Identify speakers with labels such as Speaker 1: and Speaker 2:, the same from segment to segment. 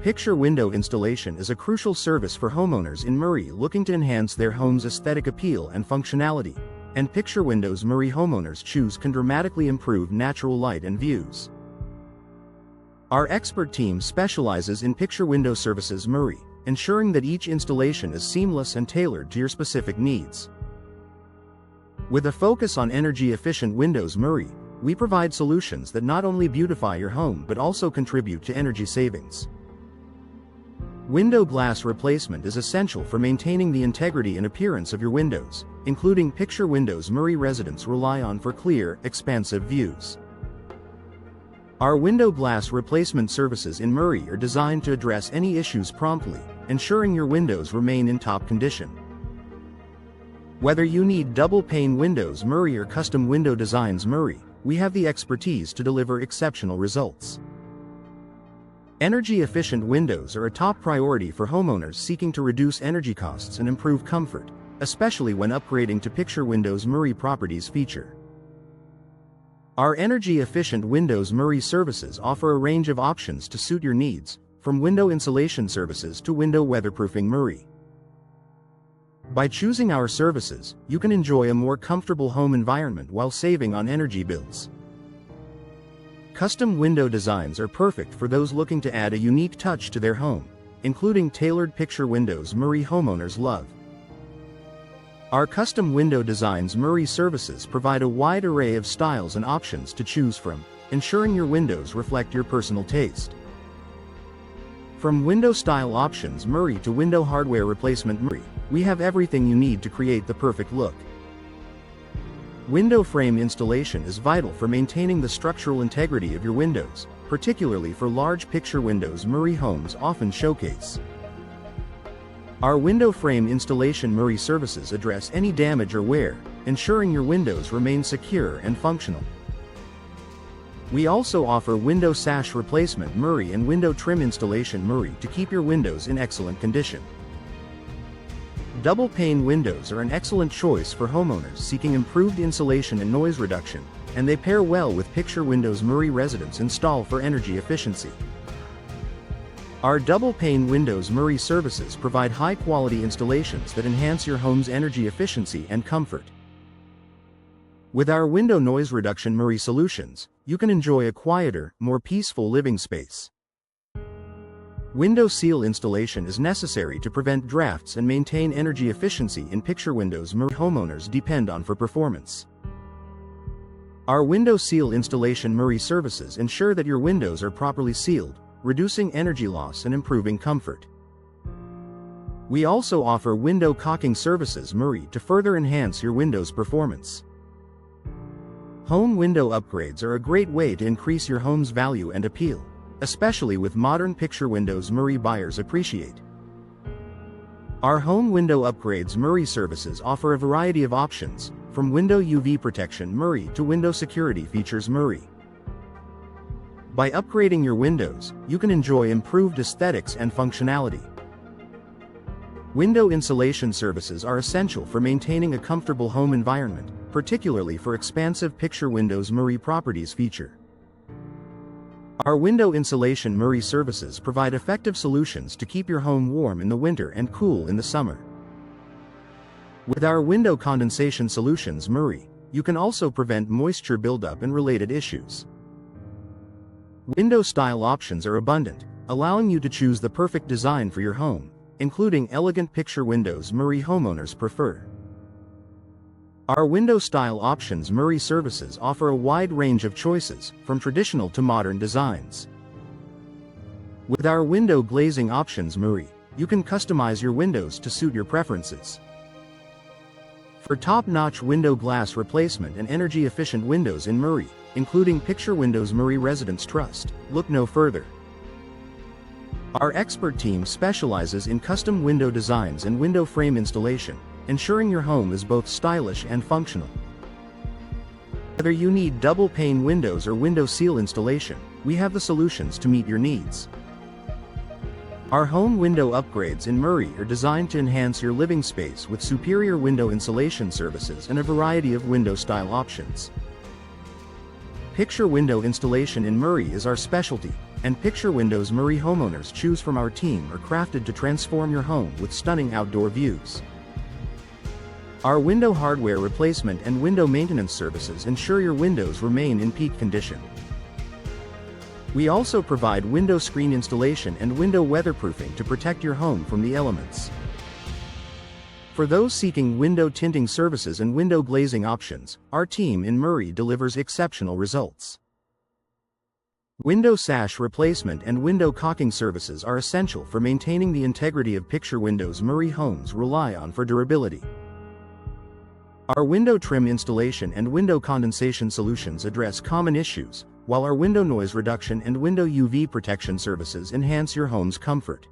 Speaker 1: Picture window installation is a crucial service for homeowners in Murray looking to enhance their home's aesthetic appeal and functionality, and picture windows Murray homeowners choose can dramatically improve natural light and views. Our expert team specializes in picture window services Murray, ensuring that each installation is seamless and tailored to your specific needs. With a focus on energy-efficient windows Murray, we provide solutions that not only beautify your home but also contribute to energy savings. Window glass replacement is essential for maintaining the integrity and appearance of your windows, including picture windows Murray residents rely on for clear, expansive views. Our window glass replacement services in Murray are designed to address any issues promptly, ensuring your windows remain in top condition. Whether you need double-pane windows Murray or custom window designs Murray, we have the expertise to deliver exceptional results. Energy-efficient windows are a top priority for homeowners seeking to reduce energy costs and improve comfort, especially when upgrading to picture windows Murray properties feature. Our energy-efficient windows Murray services offer a range of options to suit your needs, from window insulation services to window weatherproofing Murray. By choosing our services, you can enjoy a more comfortable home environment while saving on energy bills. Custom window designs are perfect for those looking to add a unique touch to their home, including tailored picture windows Murray homeowners love. Our custom window designs Murray services provide a wide array of styles and options to choose from, ensuring your windows reflect your personal taste. From window style options Murray to window hardware replacement Murray, we have everything you need to create the perfect look. Window frame installation is vital for maintaining the structural integrity of your windows, particularly for large picture windows Murray homes often showcase. Our window frame installation Murray services address any damage or wear, ensuring your windows remain secure and functional. We also offer window sash replacement Murray and window trim installation Murray to keep your windows in excellent condition. Double-pane windows are an excellent choice for homeowners seeking improved insulation and noise reduction, and they pair well with picture windows Murray residents install for energy efficiency. Our double-pane windows Murray services provide high-quality installations that enhance your home's energy efficiency and comfort. With our window noise reduction Murray solutions, you can enjoy a quieter, more peaceful living space. Window seal installation is necessary to prevent drafts and maintain energy efficiency in picture windows Murray homeowners depend on for performance. Our window seal installation Murray services ensure that your windows are properly sealed, reducing energy loss and improving comfort. We also offer window caulking services Murray to further enhance your window's performance. Home window upgrades are a great way to increase your home's value and appeal, especially with modern picture windows Murray buyers appreciate. Our home window upgrades Murray services offer a variety of options, from window UV protection Murray to window security features Murray. By upgrading your windows, you can enjoy improved aesthetics and functionality. Window insulation services are essential for maintaining a comfortable home environment, particularly for expansive picture windows Murray properties feature. Our window insulation Murray services provide effective solutions to keep your home warm in the winter and cool in the summer. With our window condensation solutions Murray, you can also prevent moisture buildup and related issues. Window style options are abundant, allowing you to choose the perfect design for your home, including elegant picture windows Murray homeowners prefer. Our window style options Murray services offer a wide range of choices, from traditional to modern designs. With our window glazing options Murray, you can customize your windows to suit your preferences. For top-notch window glass replacement and energy-efficient windows in Murray, including picture windows Murray residents trust, look no further. Our expert team specializes in custom window designs and window frame installation, ensuring your home is both stylish and functional. Whether you need double-pane windows or window seal installation, we have the solutions to meet your needs. Our home window upgrades in Murray are designed to enhance your living space with superior window insulation services and a variety of window style options. Picture window installation in Murray is our specialty, and picture windows Murray homeowners choose from our team are crafted to transform your home with stunning outdoor views. Our window hardware replacement and window maintenance services ensure your windows remain in peak condition. We also provide window screen installation and window weatherproofing to protect your home from the elements. For those seeking window tinting services and window glazing options, our team in Murray delivers exceptional results. Window sash replacement and window caulking services are essential for maintaining the integrity of picture windows Murray homes rely on for durability. Our window trim installation and window condensation solutions address common issues, while our window noise reduction and window UV protection services enhance your home's comfort.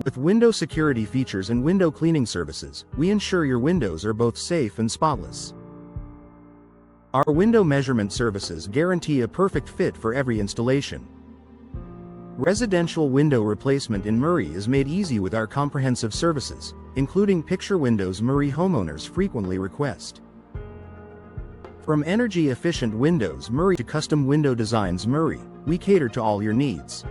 Speaker 1: With window security features and window cleaning services, we ensure your windows are both safe and spotless. Our window measurement services guarantee a perfect fit for every installation. Residential window replacement in Murray is made easy with our comprehensive services, including picture windows Murray homeowners frequently request. From energy-efficient windows Murray to custom window designs Murray, we cater to all your needs.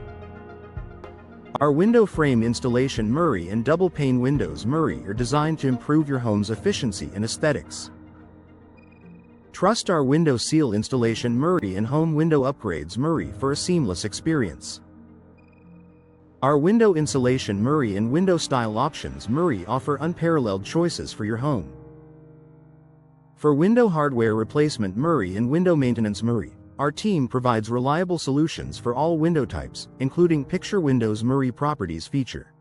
Speaker 1: Our window frame installation Murray and double-pane windows Murray are designed to improve your home's efficiency and aesthetics. Trust our window seal installation Murray and home window upgrades Murray for a seamless experience. Our window insulation Murray and window style options Murray offer unparalleled choices for your home. For window hardware replacement Murray and window maintenance Murray, our team provides reliable solutions for all window types, including picture windows Murray properties feature.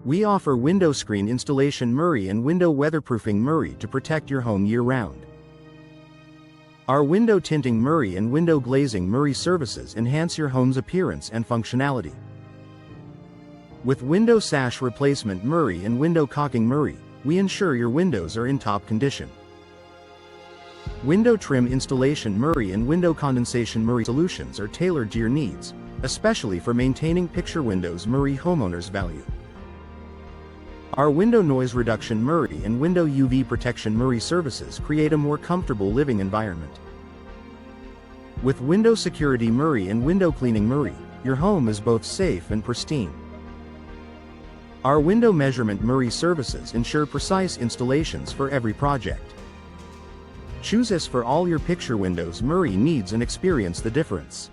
Speaker 1: We offer window screen installation Murray and window weatherproofing Murray to protect your home year-round. Our window tinting Murray and window glazing Murray services enhance your home's appearance and functionality. With window sash replacement Murray and window caulking Murray, we ensure your windows are in top condition. Window trim installation Murray and window condensation Murray solutions are tailored to your needs, especially for maintaining picture windows Murray homeowners value. Our window noise reduction Murray and window UV protection Murray services create a more comfortable living environment. With window security Murray and window cleaning Murray, your home is both safe and pristine. Our window measurement Murray services ensure precise installations for every project. Choose us for all your picture windows Murray needs and experience the difference.